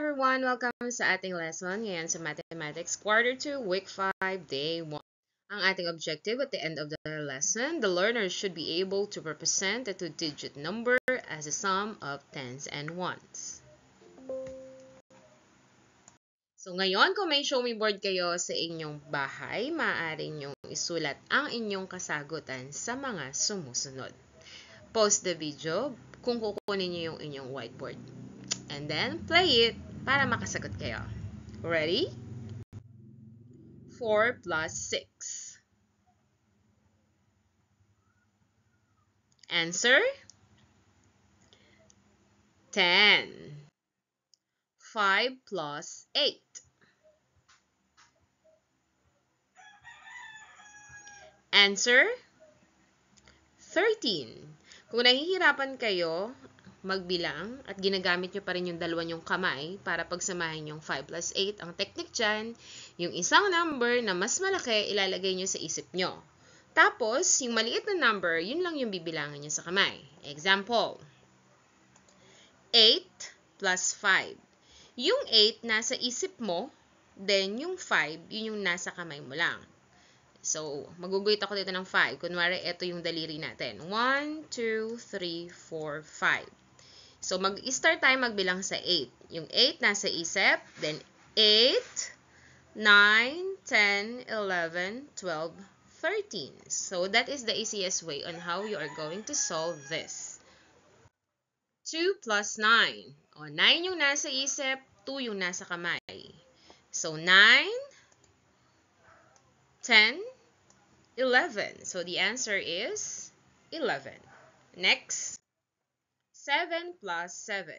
everyone! Welcome sa ating lesson ngayon sa Mathematics Quarter 2, Week 5, Day 1. Ang ating objective at the end of the lesson, the learner should be able to represent a two-digit number as a sum of tens and ones. So ngayon, kung may show me board kayo sa inyong bahay, maaari nyong isulat ang inyong kasagutan sa mga sumusunod. Pause the video kung kukunin niyo yung inyong whiteboard. And then, play it para makasagot kayo. Ready? 4 plus 6. Answer? 10. 5 plus 8. Answer? 13. Kung nahihirapan kayo magbilang at ginagamit nyo pa rin yung dalawa nyong kamay para pagsamahin yung 5 plus 8, ang technique dyan, yung isang number na mas malaki, ilalagay nyo sa isip nyo. Tapos, yung maliit na number, yun lang yung bibilangan nyo sa kamay. Example, 8 plus 5. Yung 8 nasa isip mo, then yung 5, yun yung nasa kamay mo lang. So, maguguhit ako dito ng 5. Kunwari, ito yung daliri natin. 1, 2, 3, 4, 5. So, mag-start tayo magbilang sa 8. Yung 8 nasa isip, then 8, 9, 10, 11, 12, 13. So, that is the easiest way on how you are going to solve this. 2 plus 9. O, 9 yung nasa isip, 2 yung nasa kamay. So, 9, 10, 11. So, the answer is 11. Next. 7 plus 7.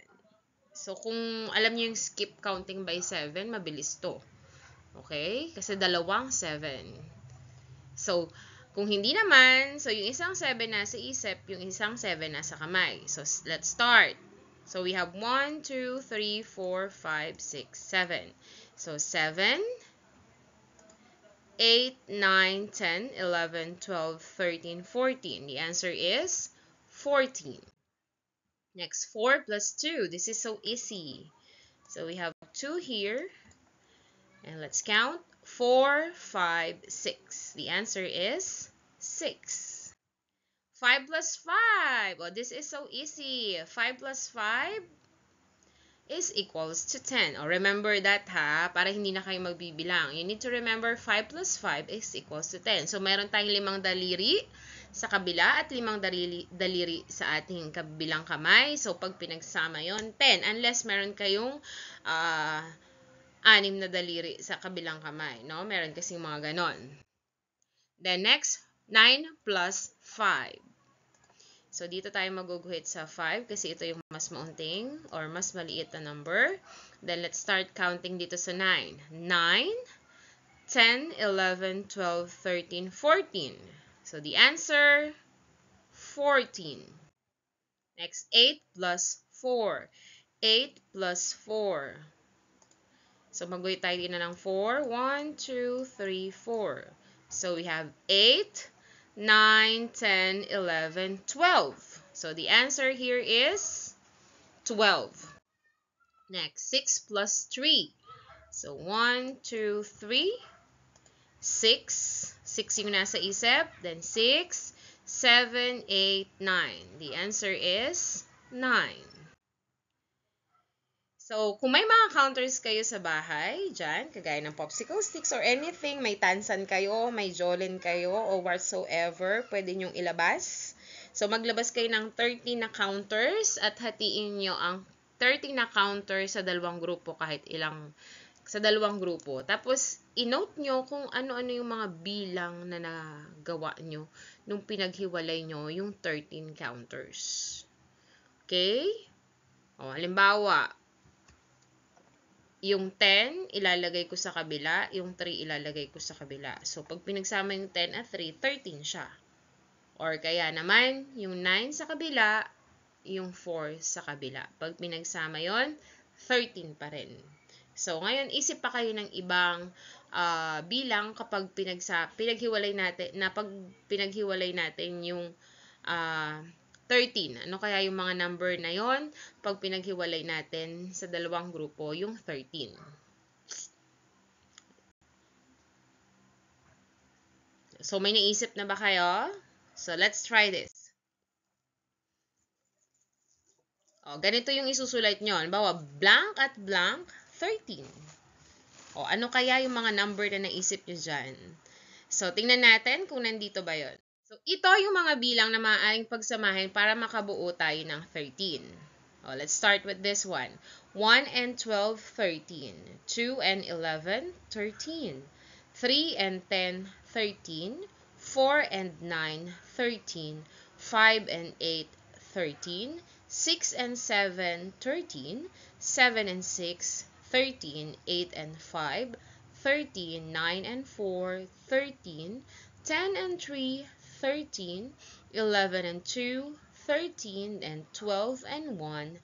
So, kung alam niyo yung skip counting by 7, mabilis to. Okay? Kasi dalawang 7. So, kung hindi naman, so yung isang 7 nasa isip, yung isang 7 nasa kamay. So, let's start. So, we have 1, 2, 3, 4, 5, 6, 7. So, 7, 8, 9, 10, 11, 12, 13, 14. The answer is 14. Next, 4 plus 2. This is so easy. So, we have 2 here. And let's count. 4, 5, 6. The answer is 6. 5 plus 5. Oh, this is so easy. 5 plus 5 is equals to 10. Oh, remember that ha, para hindi na kayo magbibilang. You need to remember 5 plus 5 is equals to 10. So, meron tayong 5 daliri sa kabila at 5 daliri sa ating kabilang kamay. So, pag pinagsama yon 10. Unless meron kayong 6 na daliri sa kabilang kamay. No? Meron kasing mga ganon. Then next, 9 plus 5. So, dito tayo maguguhit sa 5 kasi ito yung mas maunting or mas maliit na number. Then, let's start counting dito sa 9. 9, 10, 11, 12, 13, 14. So, the answer, 14. Next, 8 plus 4. 8 plus 4. So, maguhit tayo din na ng 4. 1, 2, 3, 4. So, we have 8, 9, 10, 11, 12. So, the answer here is 12. Next, 6 plus 3. So, 1, 2, 3, 6. 6 yung nasa isip. Then, 6, 7, 8, 9. The answer is 9. So, kung may mga counters kayo sa bahay, dyan, kagaya ng popsicle sticks or anything, may tansan kayo, may jolin kayo, or whatsoever, pwede nyong ilabas. So, maglabas kayo ng 30 na counters at hatiin nyo ang 30 na counters sa dalawang grupo kahit ilang sa dalawang grupo. Tapos, i-note nyo kung ano-ano yung mga bilang na nagawa nyo nung pinaghiwalay nyo yung 13 counters. Okay? O, halimbawa, yung 10, ilalagay ko sa kabila. Yung 3, ilalagay ko sa kabila. So, pag pinagsama yung 10 at 3, 13 siya. Or kaya naman, yung 9 sa kabila, yung 4 sa kabila. Pag pinagsama yon 13 pa rin. So, ngayon, isip pa kayo ng ibang bilang kapag pinaghiwalay natin, na pag pinaghiwalay natin yung 13. Ano kaya yung mga number na yon pag pinaghiwalay natin sa dalawang grupo, yung 13? So, may naisip na ba kayo? So, let's try this. O, ganito yung isusulat nyo. Halimbawa, blank at blank, 13. O, ano kaya yung mga number na naisip nyo dyan? So, tingnan natin kung nandito ba yon. So, ito yung mga bilang na maaaring pagsamahin para makabuo tayo ng 13. Oh, let's start with this one. 1 and 12, 13. 2 and 11, 13. 3 and 10, 13. 4 and 9, 13. 5 and 8, 13. 6 and 7, 13. 7 and 6, 13. 8 and 5, 13. 9 and 4, 13. 10 and 3, 13, 11 and 2, 13, and 12 and 1,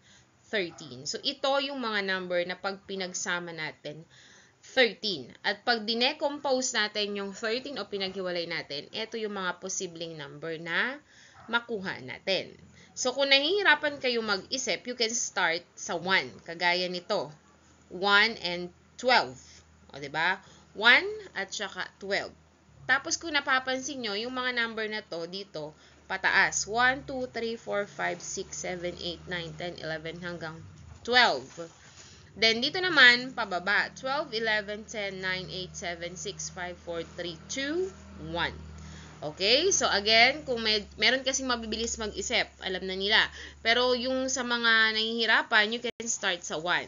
13. So, ito yung mga number na pag pinagsama natin, 13. At pag dinecompose natin yung 13 o pinaghiwalay natin, ito yung mga posibleng number na makuha natin. So, kung nahihirapan kayo mag-isip, you can start sa 1. Kagaya nito, 1 and 12. O, diba? 1 at saka 12. Tapos kung napapansin nyo, yung mga number na to dito, pataas. 1, 2, 3, 4, 5, 6, 7, 8, 9, 10, 11 hanggang 12. Then dito naman, pababa. 12, 11, 10, 9, 8, 7, 6, 5, 4, 3, 2, 1. Okay? So again, kung meron kasing mabibilis mag-isip, alam na nila. Pero yung sa mga nahihirapan, you can start sa 1.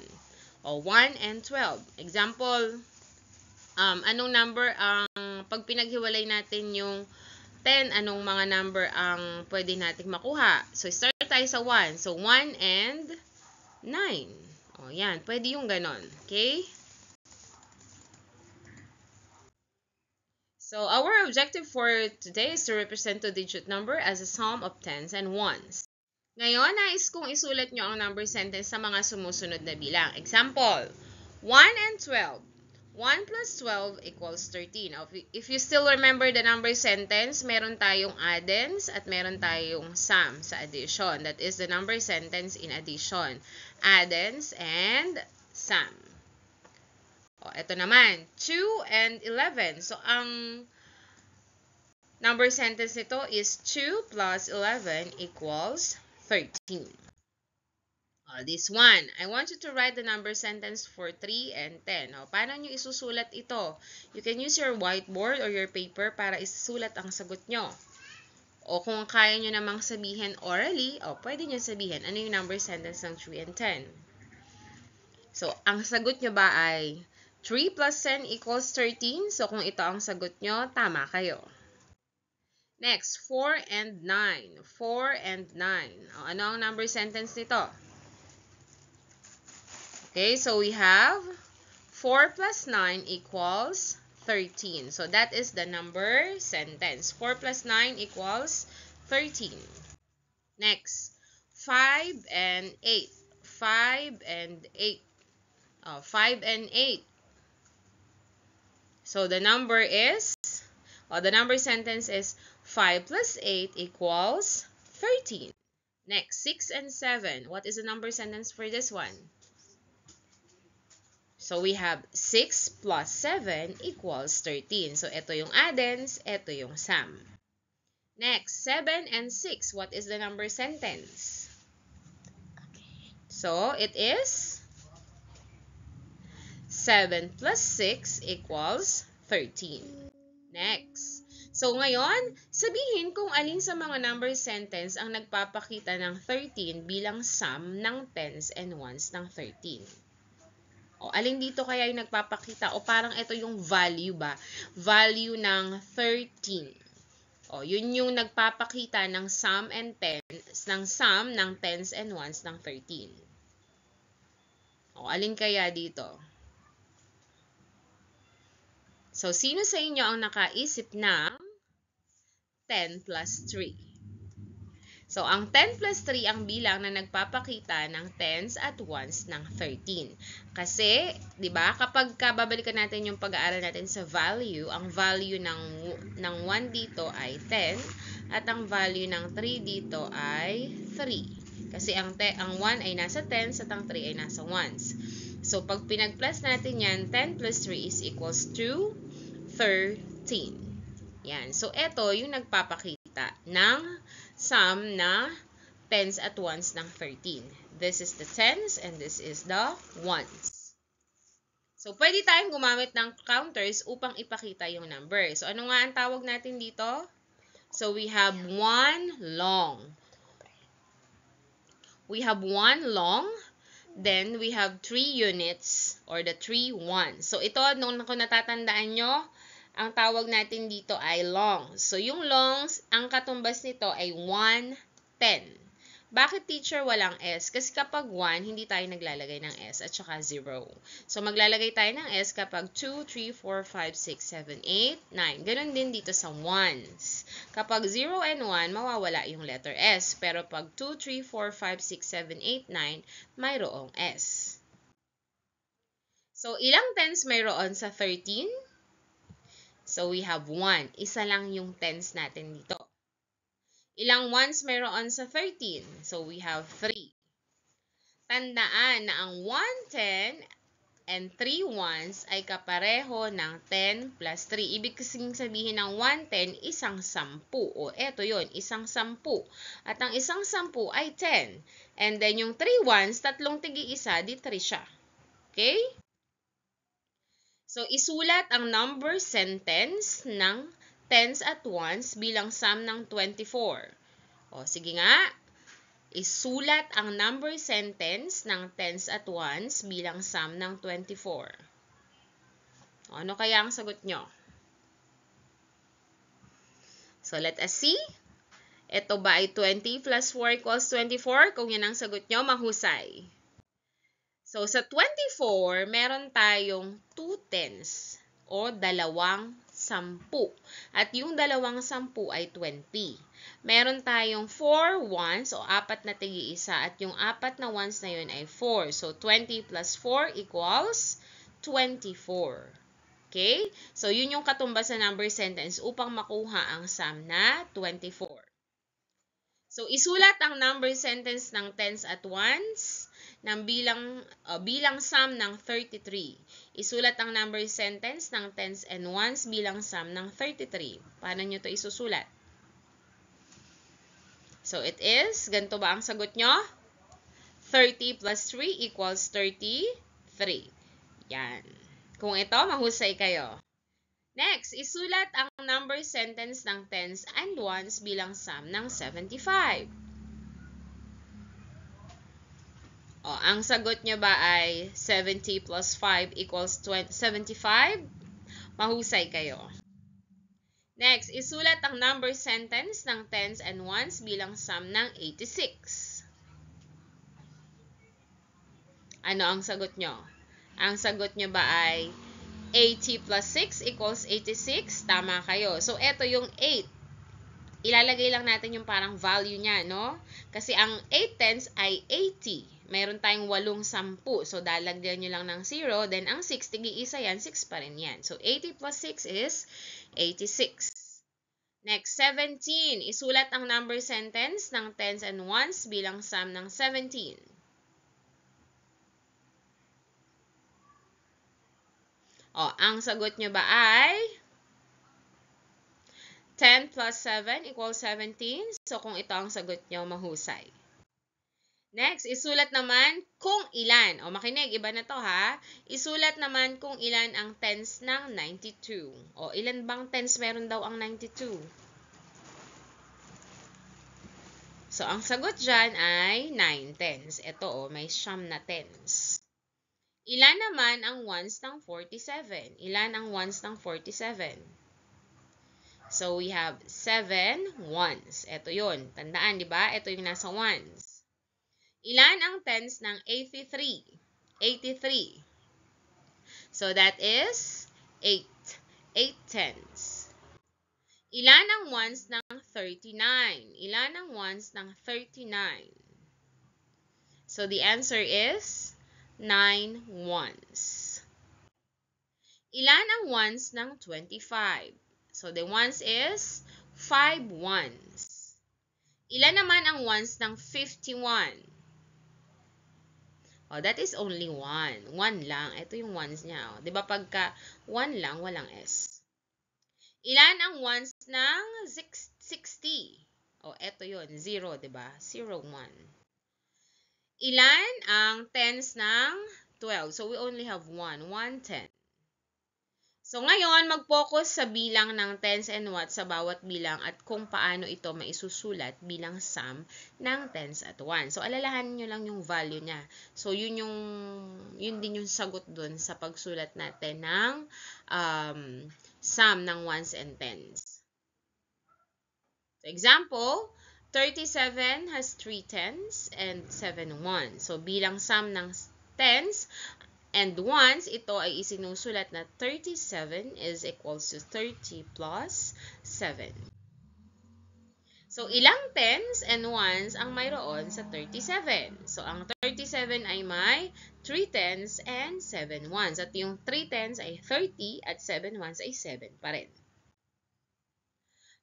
O 1 and 12. Example, anong number ang pag pinaghiwalay natin yung 10, anong mga number ang pwede nating makuha? So, start tayo sa 1. So, 1 and 9. O, yan. Pwede yung ganon. Okay? So, our objective for today is to represent two-digit number as a sum of tens and ones. Ngayon, nais kong isulat nyo ang number sentence sa mga sumusunod na bilang. Example, 1 and 12. 1 plus 12 equals 13. If you still remember the number sentence, meron tayong addends at meron tayong sum sa addition. That is the number sentence in addition. Addends and sum. O, ito naman, 2 and 11. So, ang number sentence nito is 2 plus 11 equals 13. This one, I want you to write the number sentence for 3 and 10. Paano nyo isusulat ito? You can use your whiteboard or your paper para isusulat ang sagot nyo. O kung kaya nyo namang sabihin orally, pwede nyo sabihin ano yung number sentence ng 3 and 10. So, ang sagot nyo ba ay 3 plus 10 equals 13? So, kung ito ang sagot nyo, tama kayo. Next, 4 and 9. 4 and 9. Ano ang number sentence nito? Okay, so we have 4 plus 9 equals 13. So that is the number sentence. 4 plus 9 equals 13. Next, 5 and 8. 5 and 8. 5 and 8. So the number is, the number sentence is 5 plus 8 equals 13. Next, 6 and 7. What is the number sentence for this one? So, we have 6 plus 7 equals 13. So, ito yung addends, ito yung sum. Next, 7 and 6. What is the number sentence? So, it is 7 plus 6 equals 13. Next. So, ngayon, sabihin kung alin sa mga number sentence ang nagpapakita ng 13 bilang sum ng tens and ones ng 13. Alin dito kaya yung nagpapakita? Parang ito yung value ba? Value ng 13. Yun yung nagpapakita ng sum and tens, ng sum ng tens and ones ng 13. Alin kaya dito? So, sino sa inyo ang nakaisip ng 10 plus 3? So, ang 10 plus 3 ang bilang na nagpapakita ng tens at ones ng 13. Kasi, di ba, kapag babalikan natin yung pag-aaral natin sa value, ang value ng 1 dito ay 10, at ang value ng 3 dito ay 3. Kasi ang 1 ay nasa tens at ang 3 ay nasa ones. So, pag pinag-plus natin yan, 10 plus 3 is equals to 13. Yan. So, ito yung nagpapakita ng sum na tens at ones ng 13. This is the tens and this is the ones. So, pwede tayong gumamit ng counters upang ipakita yung number. So, ano nga ang tawag natin dito? So, we have 1 long. We have 1 long. Then, we have 3 units or the 3 ones. So, ito, kung natatandaan nyo, ang tawag natin dito ay long. So, yung longs, ang katumbas nito ay 1, 10. Bakit teacher walang S? Kasi kapag 1, hindi tayo naglalagay ng S at saka 0. So, maglalagay tayo ng S kapag 2, 3, 4, 5, 6, 7, 8, 9. Ganon din dito sa ones. Kapag 0 and 1, mawawala yung letter S. Pero pag 2, 3, 4, 5, 6, 7, 8, 9, mayroong S. So, ilang tens mayroon sa 13? So, we have 1. Isa lang yung tens natin dito. Ilang ones mayroon sa 13? So, we have 3. Tandaan na ang 110 and 3 ones ay kapareho ng 10 plus 3. Ibig kasing sabihin ng 110, isang 10. O, eto yun, isang 10. At ang isang 10 ay 10. And then, yung 3 ones, tatlong tigi-isa, di 3 siya. Okay? So, isulat ang number sentence ng tens at ones bilang sum ng 24. O, sige nga. Isulat ang number sentence ng tens at ones bilang sum ng 24. O, ano kaya ang sagot nyo? So, let us see. Ito ba ay 20 plus 4 equals 24? Kung yan ang sagot nyo, mahusay. So, sa 24, meron tayong 2 tens o dalawang 10. At yung dalawang 10 ay 20. Meron tayong 4 ones o 4 na tigi-isa at yung 4 na ones na yun ay 4. So, 20 plus 4 equals 24. Okay? So, yun yung katumbas sa number sentence upang makuha ang sum na 24. So, isulat ang number sentence ng tens at ones ng bilang sum ng 33. Isulat ang number sentence ng tens and ones bilang sum ng 33. Paano nyo to isusulat? So, it is, ganito ba ang sagot nyo? 30 plus 3 equals 33. Yan. Kung ito, mahusay kayo. Next, isulat ang number sentence ng tens and ones bilang sum ng 75. O, ang sagot nyo ba ay 70 plus 5 equals 75? Mahusay kayo. Next, isulat ang number sentence ng tens and ones bilang sum ng 86. Ano ang sagot nyo? Ang sagot nyo ba ay 80 plus 6 equals 86? Tama kayo. So, eto yung 8. Ilalagay lang natin yung parang value niya, no? Kasi ang 8 tens ay 80. Meron tayong 8 10. So, dalagyan nyo lang ng 0. Then, ang 6, tigi-isa yan, 6 pa rin yan. So, 80 plus 6 is 86. Next, 17. Isulat ang number sentence ng tens and ones bilang sum ng 17. O, ang sagot nyo ba ay 10 plus 7 equals 17. So, kung ito ang sagot nyo, mahusay. Next, isulat naman kung ilan. O, makinig, iba na to ha. Isulat naman kung ilan ang tens ng 92. O, ilan bang tens meron daw ang 92? So, ang sagot dyan ay 9 tens. Ito o, may siyam na tens. Ilan naman ang ones ng 47? Ilan ang ones ng 47? So, we have 7 ones. Ito yun. Tandaan, di ba? Ito yung nasa ones. Ilan ang tens ng 83? 83. So, that is 8. 8 tens. Ilan ang ones ng 39? Ilan ang ones ng 39? So, the answer is 9 ones. Ilan ang ones ng 25? So, the ones is 5 ones. Ilan naman ang ones ng 51? Oh, that is only 1. 1 lang. Ito yung ones niya. Oh. Diba pagka 1 lang, walang S. Ilan ang ones ng 60? Oh, ito yun. 0, diba? 0, 1. Ilan ang tens ng 12? So, we only have 1. 1 10. So, ngayon, mag-focus sa bilang ng tens and ones sa bawat bilang at kung paano ito maisusulat bilang sum ng tens at ones. So, alalahanin nyo lang yung value niya. So, yun din yung sagot dun sa pagsulat natin ng sum ng ones and tens. So, example, 37 has 3 tens and 7 ones. So, bilang sum ng tens and ones, ito ay isinusulat na 37 is equals to 30 plus 7. So, ilang tens and ones ang mayroon sa 37? So, ang 37 ay may 3 tens and 7 ones. At yung 3 tens ay 30 at 7 ones ay 7 pa rin.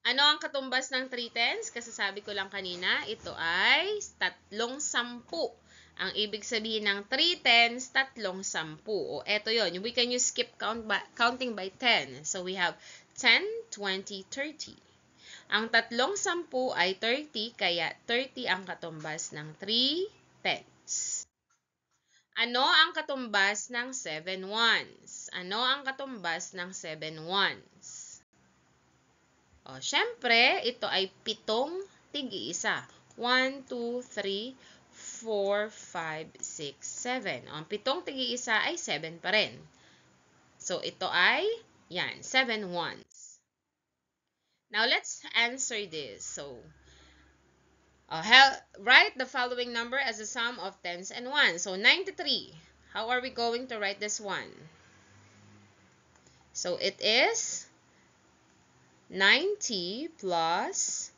Ano ang katumbas ng 3 tens? Kasasabi ko lang kanina, ito ay 3 sampu. Ang ibig sabihin ng 3 tens, 3 sampu. O, eto yun. We can use skip counting by 10. So, we have 10, 20, 30. Ang 3 sampu ay 30, kaya 30 ang katumbas ng 3 tens. Ano ang katumbas ng 7 ones? Ano ang katumbas ng 7 ones? O, syempre, ito ay 7 tig-iisa. 1, 2, 3, 4, 5, 6, 7. Ang 7 tig-iisa ay 7 pa rin. So, ito ay, yan, 7 ones. Now, let's answer this. So, write the following number as a sum of tens and ones. So, 93. How are we going to write this one? So, it is 90 plus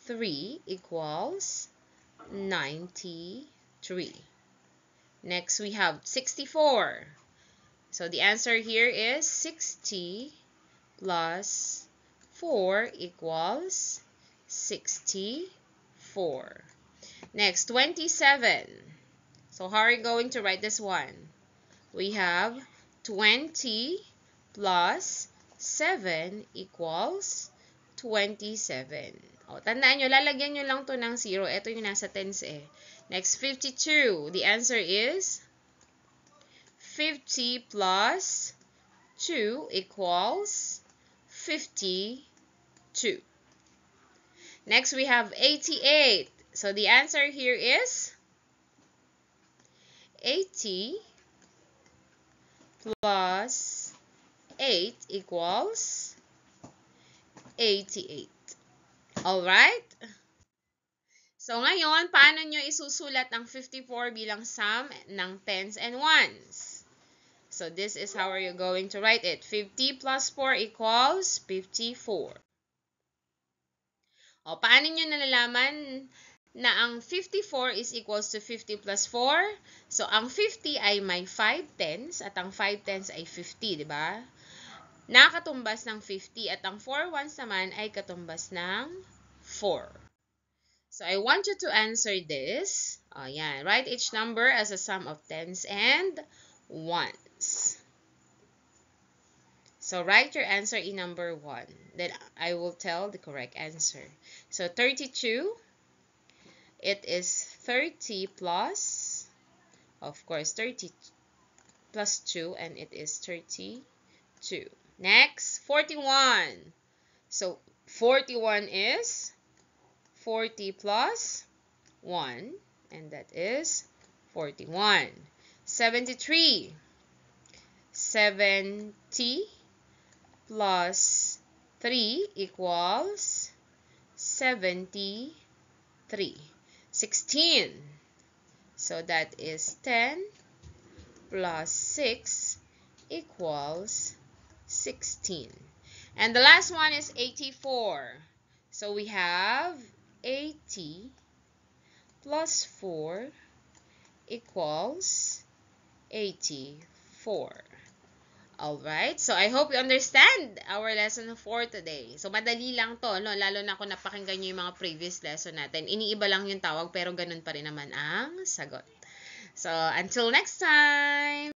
3 equals 93. Next, we have 64. So, the answer here is 60 plus 4 equals 64. Next, 27. So, how are you going to write this one? We have 20 plus 7 equals 27. O, tandaan nyo, lalagyan nyo lang to ng 0. Ito yung nasa tens eh. Next, 52. The answer is 50 plus 2 equals 52. Next, we have 88. So, the answer here is 80 plus 8 equals 88. Alright? So, ngayon, paano nyo isusulat ang 54 bilang sum ng tens and ones? So, this is how are you going to write it. 50 plus 4 equals 54. O, paano nyo nalalaman na ang 54 is equals to 50 plus 4? So, ang 50 ay may 5 tens at ang 5 tens ay 50, di ba? Nakatumbas ng 50 at ang 4 ones naman ay katumbas ng 4. So, I want you to answer this. Ayan. Write each number as a sum of tens and ones. So, write your answer in number 1. Then, I will tell the correct answer. So, 32, it is 30 plus, of course, 30 plus 2, and it is 32. Next, 41. So, 41 is 40 plus 1, and that is 41. 73. 70 plus 3 equals 73. 16. So, that is 10 plus 6 equals 16. And the last one is 84. So, we have 80 plus 4 equals 84. Alright, so I hope you understand our lesson for today. So madali lang to, no? Lalo na kung napakinggan nyo yung mga previous lesson natin. Iniiba lang yung tawag pero ganun pa rin naman ang sagot. So until next time!